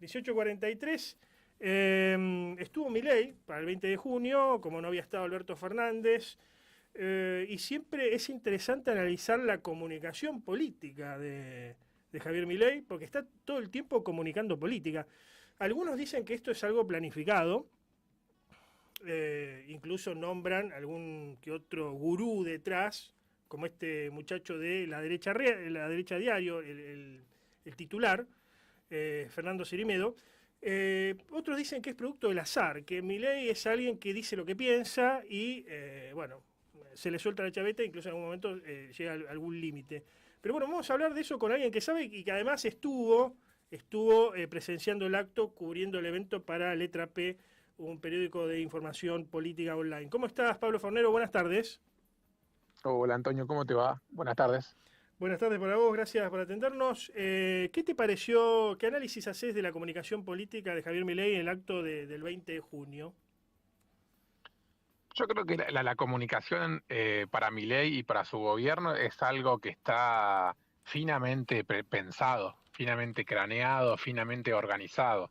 18:43. Estuvo Milei para el 20 de junio, como no había estado Alberto Fernández, y siempre es interesante analizar la comunicación política de Javier Milei, porque está todo el tiempo comunicando política. Algunos dicen que esto es algo planificado, incluso nombran algún que otro gurú detrás, como este muchacho de la derecha diario, el titular, Fernando Cirimedo. Otros dicen que es producto del azar, que Milei es alguien que dice lo que piensa y, bueno, se le suelta la chaveta, incluso en algún momento llega a algún límite. Pero bueno, vamos a hablar de eso con alguien que sabe y que además estuvo presenciando el acto, cubriendo el evento para Letra P, un periódico de información política online. ¿Cómo estás, Pablo Fornero? Buenas tardes. Hola Antonio, ¿cómo te va? Buenas tardes. Buenas tardes para vos, gracias por atendernos. ¿Qué te pareció, qué análisis haces de la comunicación política de Javier Milei en el acto del 20 de junio? Yo creo que la comunicación para Milei y para su gobierno es algo que está finamente pensado, finamente craneado, finamente organizado.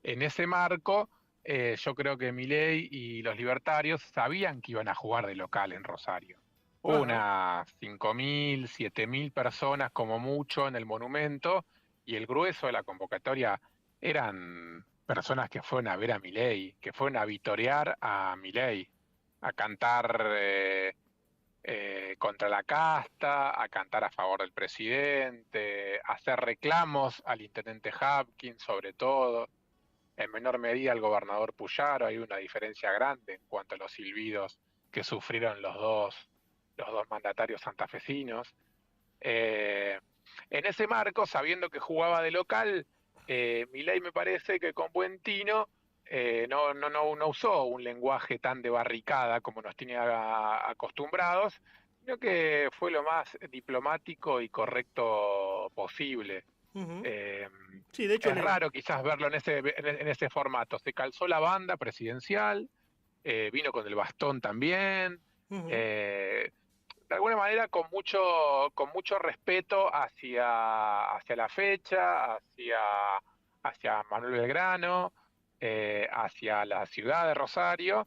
En ese marco, yo creo que Milei y los libertarios sabían que iban a jugar de local en Rosario. Ajá. Unas 5.000, 7.000 personas como mucho en el monumento, y el grueso de la convocatoria eran personas que fueron a ver a Milei, que fueron a vitorear a Milei, a cantar contra la casta, a cantar a favor del presidente, a hacer reclamos al intendente Hapkin sobre todo, en menor medida al gobernador Puyaro. Hay una diferencia grande en cuanto a los silbidos que sufrieron los dos mandatarios santafesinos. Eh, en ese marco, sabiendo que jugaba de local, Milei me parece que con buen tino no usó un lenguaje tan de barricada como nos tiene acostumbrados, sino que fue lo más diplomático y correcto posible. Ujú. Eh, Sí, de hecho, es raro quizás verlo en ese formato. Se calzó la banda presidencial, vino con el bastón también, ujú. eh, de alguna manera con mucho respeto hacia la fecha, hacia Manuel Belgrano, hacia la ciudad de Rosario.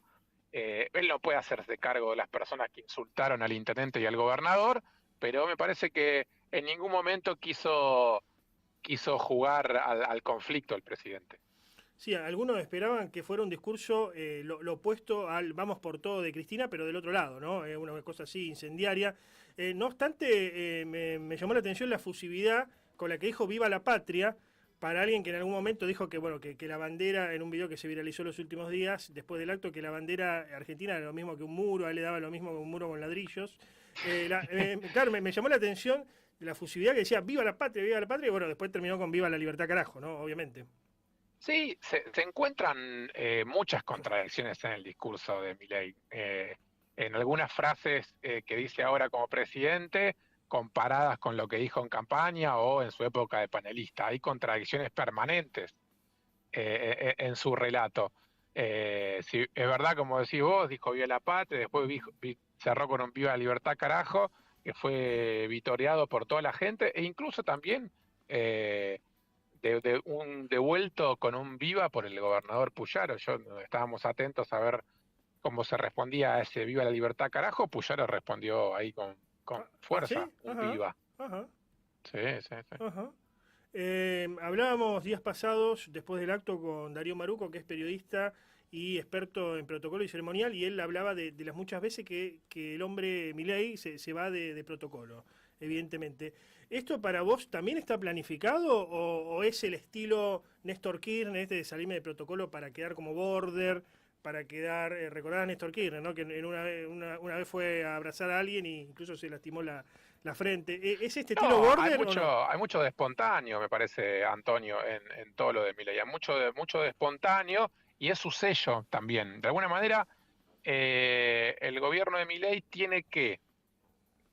Él no puede hacerse cargo de las personas que insultaron al intendente y al gobernador, pero me parece que en ningún momento quiso jugar al conflicto el presidente. Sí, algunos esperaban que fuera un discurso lo opuesto al vamos por todo de Cristina, pero del otro lado, ¿no? Una cosa así incendiaria. No obstante, me llamó la atención la fusividad con la que dijo Viva la Patria, para alguien que en algún momento dijo que, bueno, que la bandera, en un video que se viralizó los últimos días, después del acto, que la bandera argentina era lo mismo que un muro, a él le daba lo mismo que un muro con ladrillos. Claro, me llamó la atención la fusividad que decía Viva la Patria, y bueno, después terminó con Viva la Libertad, carajo, ¿no? Obviamente. Sí, se encuentran muchas contradicciones en el discurso de Milei. En algunas frases que dice ahora como presidente, comparadas con lo que dijo en campaña o en su época de panelista. Hay contradicciones permanentes en su relato. Si es verdad, como decís vos, dijo Viva la Patria, después cerró con un Viva la Libertad, carajo, que fue vitoreado por toda la gente, e incluso también de un devuelto con un viva por el gobernador Puyaro. Estábamos atentos a ver cómo se respondía a ese viva la libertad, carajo. Puyaro respondió ahí con Ah, fuerza, sí, un ajá, viva. ajá, Sí, sí, sí. ajá. Hablábamos días pasados, después del acto, con Darío Maruco, que es periodista y experto en protocolo y ceremonial, y él hablaba de las muchas veces que el hombre Milei se va de protocolo, evidentemente. ¿Esto para vos también está planificado o es el estilo Néstor Kirchner, este de salirme de protocolo para quedar como border, para quedar, recordar a Néstor Kirchner, ¿no? Que una vez fue a abrazar a alguien e incluso se lastimó la frente. ¿Es este estilo No, hay border o mucho, no? hay mucho de espontáneo, me parece, Antonio, en todo lo de Milei. Hay mucho de espontáneo, y es su sello también. De alguna manera, el gobierno de Milei tiene que,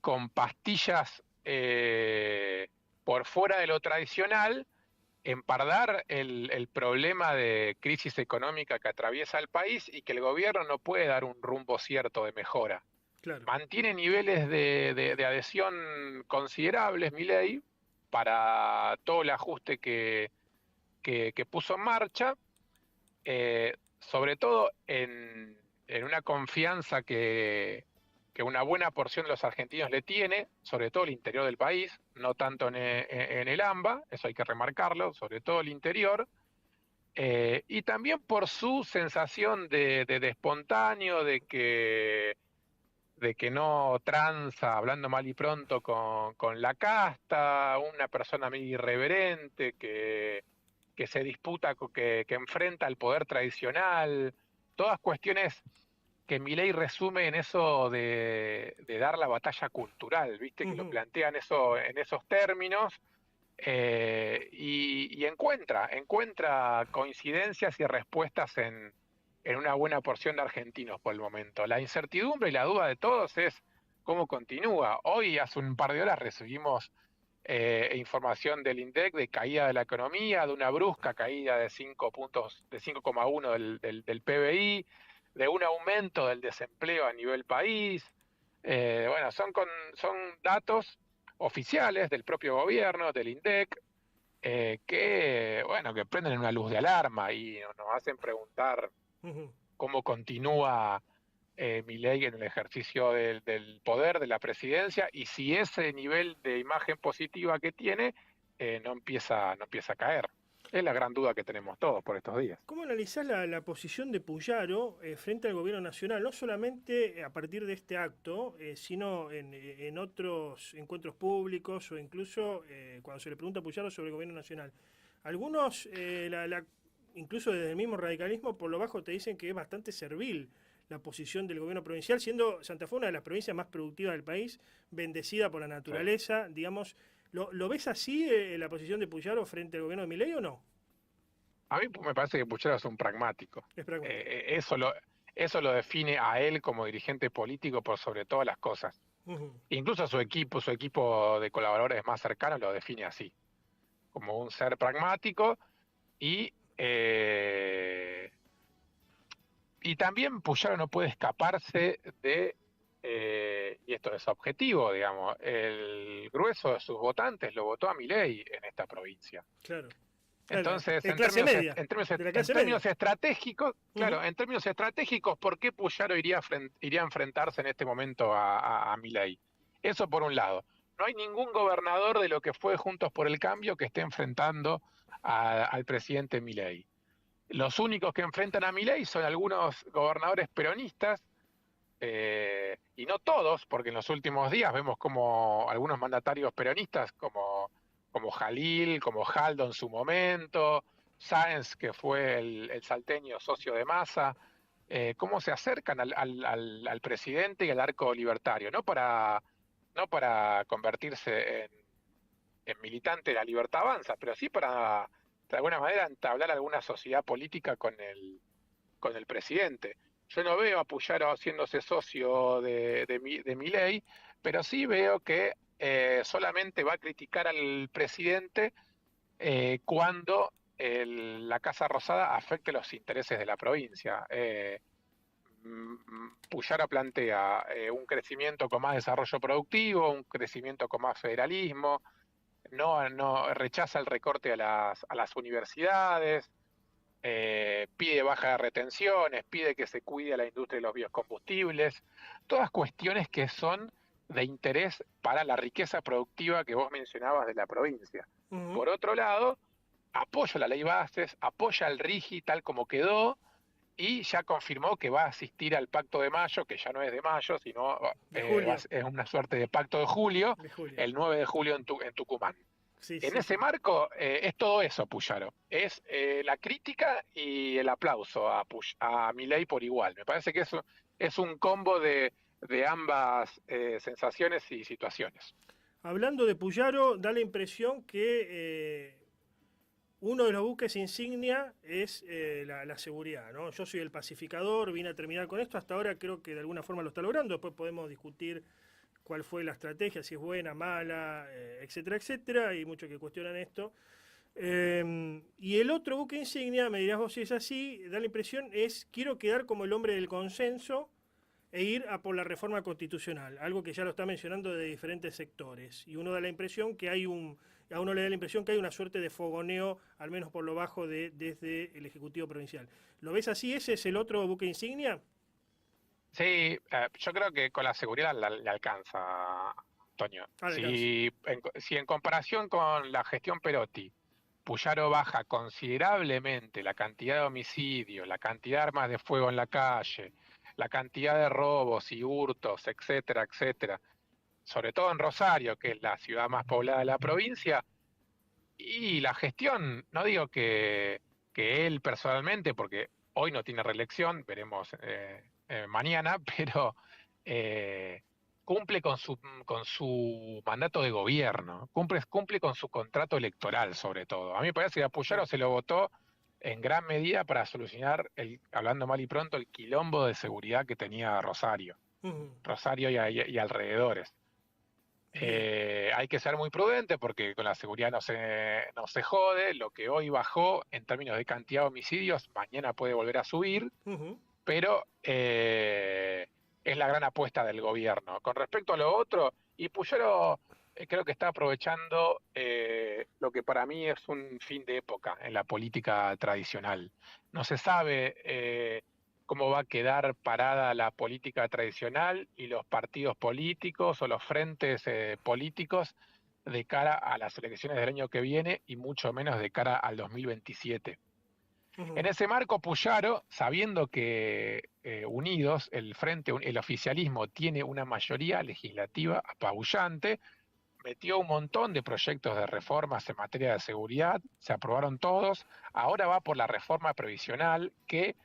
con pastillas por fuera de lo tradicional, empardar el problema de crisis económica que atraviesa el país, y que el gobierno no puede dar un rumbo cierto de mejora. Claro. Mantiene niveles de adhesión considerables, Milei, para todo el ajuste que puso en marcha, sobre todo en una confianza que una buena porción de los argentinos le tiene, sobre todo el interior del país, no tanto en el AMBA, eso hay que remarcarlo, sobre todo el interior, y también por su sensación de espontáneo, de que no tranza, hablando mal y pronto, con la casta, una persona medio irreverente, que se disputa, que enfrenta al poder tradicional, todas cuestiones que Milei resume en eso de dar la batalla cultural, ¿viste? Que lo plantea en esos términos, y encuentra coincidencias y respuestas en una buena porción de argentinos por el momento. La incertidumbre y la duda de todos es cómo continúa. Hoy, hace un par de horas, recibimos información del INDEC de caída de la economía, de una brusca caída de 5 puntos, de 5,1 del PBI, de un aumento del desempleo a nivel país. Bueno, son datos oficiales del propio gobierno, del INDEC, que prenden una luz de alarma y nos hacen preguntar cómo continúa Milei en el ejercicio del poder, de la presidencia, y si ese nivel de imagen positiva que tiene no empieza a caer. Es la gran duda que tenemos todos por estos días. ¿Cómo analizás la posición de Puyaro frente al gobierno nacional? No solamente a partir de este acto, sino en otros encuentros públicos o incluso cuando se le pregunta a Puyaro sobre el gobierno nacional. Algunos, incluso desde el mismo radicalismo, por lo bajo te dicen que es bastante servil la posición del gobierno provincial, siendo Santa Fe una de las provincias más productivas del país, bendecida por la naturaleza, sí. Digamos. ¿Lo ves así, la posición de Puyaro frente al gobierno de Milei o no? A mí me parece que Puyaro es un pragmático. Es pragmático. Eso lo define a él como dirigente político por sobre todas las cosas. Incluso su equipo de colaboradores más cercanos lo define así, como un ser pragmático y también Puyaro no puede escaparse de, y esto es objetivo, digamos, el grueso de sus votantes lo votó a Milei en esta provincia. Claro. Entonces, en términos estratégicos, claro, en términos estratégicos, ¿por qué Puyaro iría a enfrentarse en este momento a Milei? Eso por un lado. No hay ningún gobernador de lo que fue Juntos por el Cambio que esté enfrentando al presidente Milei. Los únicos que enfrentan a Milei son algunos gobernadores peronistas, y no todos, porque en los últimos días vemos como algunos mandatarios peronistas, como Jalil, como Jaldo en su momento, Sáenz, que fue el salteño socio de Massa, cómo se acercan al presidente y al arco libertario, no para convertirse en militante de la Libertad Avanza, pero sí para, de alguna manera, entablar alguna sociedad política con el presidente. Yo no veo a Puyaro haciéndose socio de Milei, pero sí veo que solamente va a criticar al presidente cuando la Casa Rosada afecte los intereses de la provincia. Puyaro plantea un crecimiento con más desarrollo productivo, un crecimiento con más federalismo, no rechaza el recorte a las universidades, pide baja de retenciones, pide que se cuide a la industria de los biocombustibles, todas cuestiones que son de interés para la riqueza productiva que vos mencionabas de la provincia. Por otro lado, apoya la ley Bases, apoya el RIGI tal como quedó, y ya confirmó que va a asistir al Pacto de Mayo, que ya no es de mayo, sino es una suerte de Pacto de julio, el 9 de julio en Tucumán. Sí, en ese marco es todo eso, Puyaro. Es la crítica y el aplauso a Milei por igual. Me parece que es un combo de ambas sensaciones y situaciones. Hablando de Puyaro, da la impresión que uno de los buques insignia es la seguridad, ¿no? Yo soy el pacificador, vine a terminar con esto. Hasta ahora creo que de alguna forma lo está logrando. Después podemos discutir cuál fue la estrategia, si es buena, mala, etcétera, etcétera. Hay muchos que cuestionan esto. Y el otro buque insignia, me dirás vos si es así, da la impresión es quiero quedar como el hombre del consenso e ir a por la reforma constitucional, algo que ya lo está mencionando de diferentes sectores. Y uno da la impresión que hay a uno le da la impresión que hay una suerte de fogoneo, al menos por lo bajo, desde el Ejecutivo Provincial. ¿Lo ves así? ¿Ese es el otro buque insignia? Sí, yo creo que con la seguridad le alcanza, Antonio. Le alcanza. Si en comparación con la gestión Perotti, Puyaro baja considerablemente la cantidad de homicidios, la cantidad de armas de fuego en la calle, la cantidad de robos y hurtos, etcétera, etcétera, sobre todo en Rosario, que es la ciudad más poblada de la provincia, y la gestión, no digo que él personalmente, porque hoy no tiene reelección, veremos mañana, pero eh, cumple con su mandato de gobierno, cumple con su contrato electoral sobre todo. A mí me parece que a Puyaro se lo votó en gran medida para solucionar, hablando mal y pronto, el quilombo de seguridad que tenía Rosario, Rosario y alrededores. Bien. Hay que ser muy prudente porque con la seguridad no se jode. Lo que hoy bajó en términos de cantidad de homicidios, mañana puede volver a subir, pero es la gran apuesta del gobierno. Con respecto a lo otro, y Puyaro creo que está aprovechando lo que para mí es un fin de época en la política tradicional. No se sabe cómo va a quedar parada la política tradicional y los partidos políticos o los frentes políticos de cara a las elecciones del año que viene y mucho menos de cara al 2027. En ese marco, Puyaro, sabiendo que Unidos, el oficialismo, tiene una mayoría legislativa apabullante, metió un montón de proyectos de reformas en materia de seguridad, se aprobaron todos, ahora va por la reforma previsional que,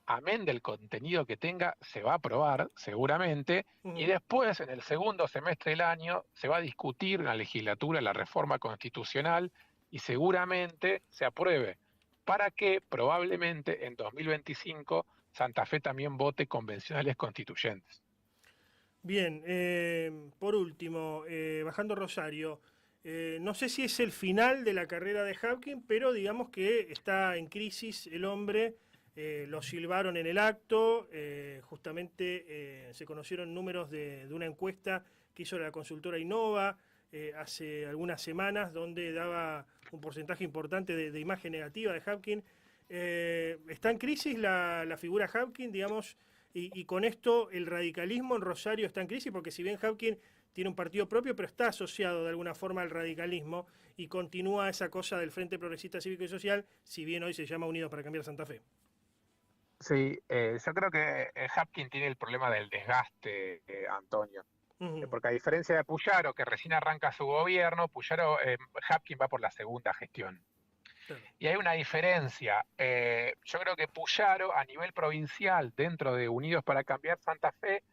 amén del contenido que tenga, se va a aprobar seguramente, y después, en el segundo semestre del año, se va a discutir en la legislatura la reforma constitucional y seguramente se apruebe, para que probablemente en 2025 Santa Fe también vote convencionales constituyentes. Bien, por último, bajando Rosario, no sé si es el final de la carrera de Hapkin, pero digamos que está en crisis el hombre, lo silbaron en el acto, justamente se conocieron números de una encuesta que hizo la consultora Innova hace algunas semanas, donde daba un porcentaje importante de imagen negativa de Hapkin. ¿Está en crisis la figura Hapkin, digamos? Y con esto el radicalismo en Rosario está en crisis, porque si bien Hapkin tiene un partido propio, pero está asociado de alguna forma al radicalismo y continúa esa cosa del Frente Progresista Cívico y Social, si bien hoy se llama Unidos para Cambiar Santa Fe. Sí, yo creo que Hapkin tiene el problema del desgaste, Antonio. Porque a diferencia de Puyaro, que recién arranca su gobierno, Hapkin va por la segunda gestión. Claro. Y hay una diferencia. Yo creo que Puyaro, a nivel provincial, dentro de Unidos para Cambiar Santa Fe,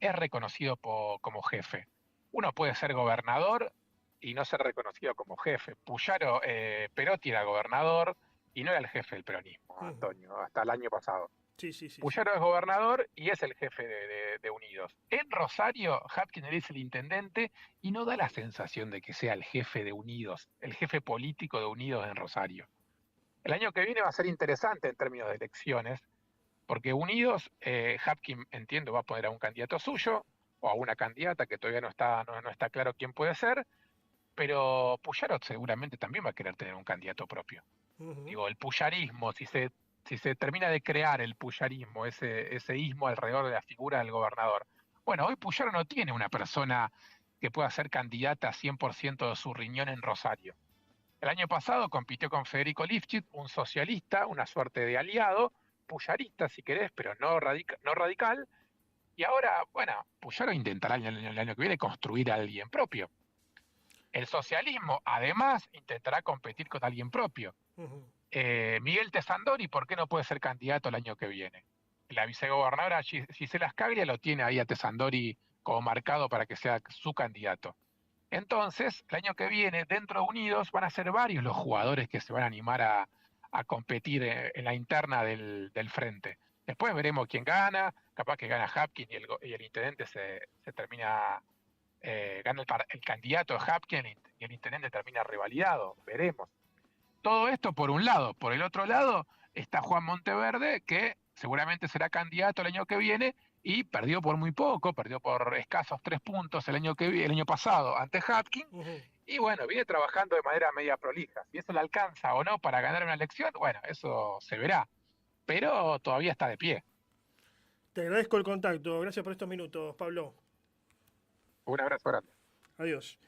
es reconocido como jefe. Uno puede ser gobernador y no ser reconocido como jefe. Puyaro, Perotti era gobernador y no era el jefe del peronismo, Antonio, hasta el año pasado. Sí. Puyaro es gobernador y es el jefe de Unidos. En Rosario, Hapkin es el intendente y no da la sensación de que sea el jefe de Unidos, el jefe político de Unidos en Rosario. El año que viene va a ser interesante en términos de elecciones, porque Unidos, Hapkin, entiendo, va a poner a un candidato suyo o a una candidata que todavía no está claro quién puede ser, pero Puyaro seguramente también va a querer tener un candidato propio. Digo, el puyarismo, si se termina de crear el puyarismo, ese ismo alrededor de la figura del gobernador. Bueno, hoy Puyaro no tiene una persona que pueda ser candidata a 100% de su riñón en Rosario. El año pasado compitió con Federico Lifchit, un socialista, una suerte de aliado, puyarista si querés, pero no radical. Y ahora, bueno, Puyaro intentará el año que viene construir a alguien propio. El socialismo, además, intentará competir con alguien propio. Miguel Tesandori, ¿por qué no puede ser candidato el año que viene? La vicegobernadora Gisela Scaglia lo tiene ahí a Tesandori como marcado para que sea su candidato. Entonces, el año que viene, dentro de Unidos, van a ser varios los jugadores que se van a animar a competir en la interna del frente. Después veremos quién gana, capaz que gana Hapkin y el intendente se termina, gana el candidato de Hapkin y el intendente termina revalidado, veremos. Todo esto por un lado. Por el otro lado está Juan Monteverde, que seguramente será candidato el año que viene y perdió por muy poco, perdió por escasos 3 puntos el año pasado ante Hapkin, Y bueno, viene trabajando de manera media prolija. Si eso le alcanza o no para ganar una elección, bueno, eso se verá. Pero todavía está de pie. Te agradezco el contacto. Gracias por estos minutos, Pablo. Un abrazo grande. Adiós.